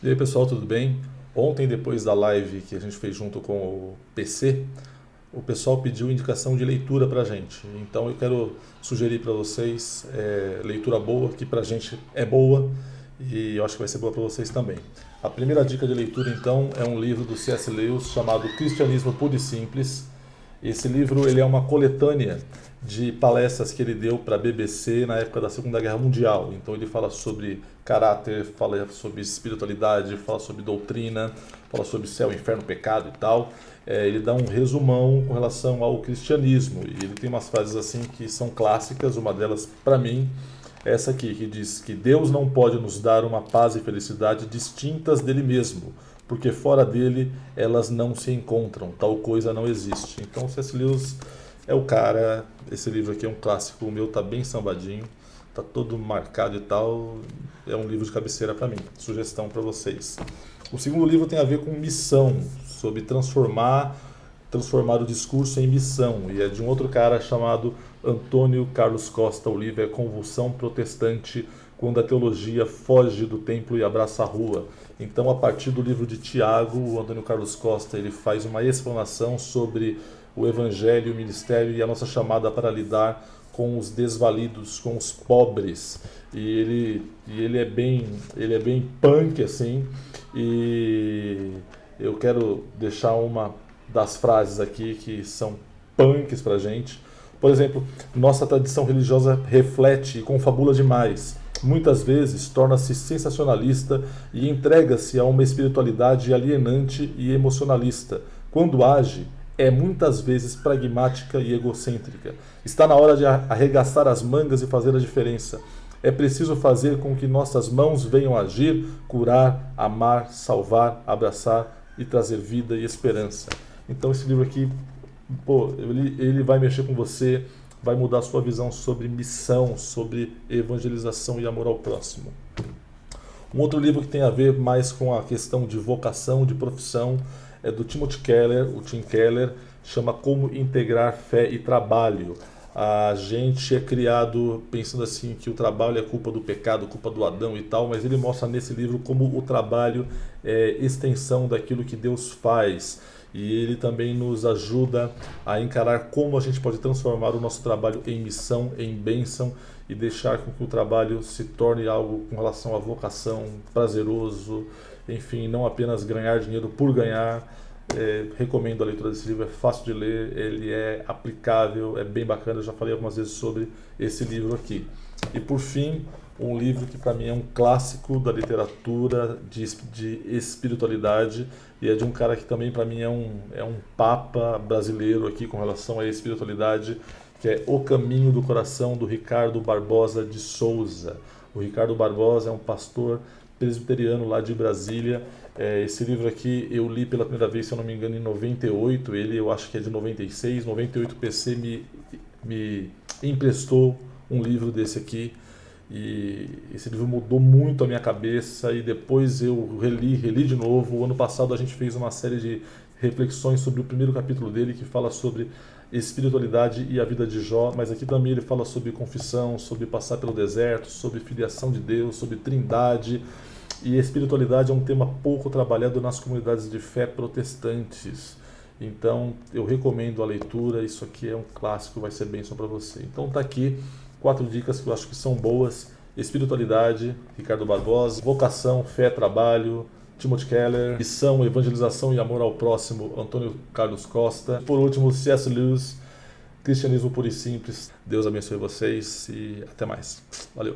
E aí pessoal, tudo bem? Ontem, depois da live que a gente fez junto com o PC, o pessoal pediu indicação de leitura pra gente. Então eu quero sugerir para vocês leitura boa, que pra gente é boa e eu acho que vai ser boa para vocês também. A primeira dica de leitura então é um livro do C.S. Lewis chamado Cristianismo Puro e Simples. Esse livro ele é uma coletânea de palestras que ele deu para a BBC na época da Segunda Guerra Mundial. Então ele fala sobre caráter, fala sobre espiritualidade, fala sobre doutrina, fala sobre céu, inferno, pecado e tal. Ele dá um resumão com relação ao cristianismo e ele tem umas frases assim que são clássicas. Uma delas, para mim, é essa aqui, que diz que Deus não pode nos dar uma paz e felicidade distintas dele mesmo, porque fora dele elas não se encontram, tal coisa não existe. Então C.S. Lewis é o cara. Esse livro aqui é um clássico, o meu tá bem sambadinho, tá todo marcado e tal, é um livro de cabeceira para mim, sugestão para vocês. O segundo livro tem a ver com missão, sobre transformar o discurso em missão, e é de um outro cara chamado Antônio Carlos Costa. O livro é Convulsão Protestante, quando a teologia foge do templo e abraça a rua. Então, a partir do livro de Tiago, o Antônio Carlos Costa ele faz uma explanação sobre o evangelho, o ministério e a nossa chamada para lidar com os desvalidos, com os pobres. E ele é bem punk assim. E eu quero deixar uma das frases aqui que são punks pra gente. Por exemplo, nossa tradição religiosa reflete e confabula demais. Muitas vezes torna-se sensacionalista e entrega-se a uma espiritualidade alienante e emocionalista. Quando age, é muitas vezes pragmática e egocêntrica. Está na hora de arregaçar as mangas e fazer a diferença. É preciso fazer com que nossas mãos venham agir, curar, amar, salvar, abraçar e trazer vida e esperança. Então esse livro aqui, pô, ele vai mexer com você, vai mudar a sua visão sobre missão, sobre evangelização e amor ao próximo. Um outro livro que tem a ver mais com a questão de vocação, de profissão, é do Timothy Keller. O Tim Keller chama Como Integrar Fé e Trabalho. A gente é criado pensando assim que o trabalho é culpa do pecado, culpa do Adão e tal, mas ele mostra nesse livro como o trabalho é extensão daquilo que Deus faz. E ele também nos ajuda a encarar como a gente pode transformar o nosso trabalho em missão, em bênção e deixar com que o trabalho se torne algo com relação à vocação, prazeroso, enfim, não apenas ganhar dinheiro por ganhar. Recomendo a leitura desse livro, é fácil de ler, ele é aplicável, é bem bacana. Eu já falei algumas vezes sobre esse livro aqui. E por fim, um livro que para mim é um clássico da literatura de espiritualidade e é de um cara que também para mim é um papa brasileiro aqui com relação à espiritualidade, que é O Caminho do Coração, do Ricardo Barbosa de Souza. O Ricardo Barbosa é um pastor presbiteriano lá de Brasília. Esse livro aqui eu li pela primeira vez, se eu não me engano, em 98. Ele eu acho que é de 96. 98 PC me emprestou um livro desse aqui. E esse livro mudou muito a minha cabeça e depois eu reli de novo. O ano passado a gente fez uma série de reflexões sobre o primeiro capítulo dele, que fala sobre espiritualidade e a vida de Jó, mas aqui também ele fala sobre confissão, sobre passar pelo deserto, sobre filiação de Deus, sobre trindade. E espiritualidade é um tema pouco trabalhado nas comunidades de fé protestantes. Então eu recomendo a leitura, isso aqui é um clássico, vai ser bênção para você. Então tá aqui 4 dicas que eu acho que são boas: espiritualidade, Ricardo Barbosa; vocação, fé, trabalho, Timothy Keller; missão, evangelização e amor ao próximo, Antônio Carlos Costa; por último, C.S. Lewis, Cristianismo Puro e Simples. Deus abençoe vocês e até mais. Valeu!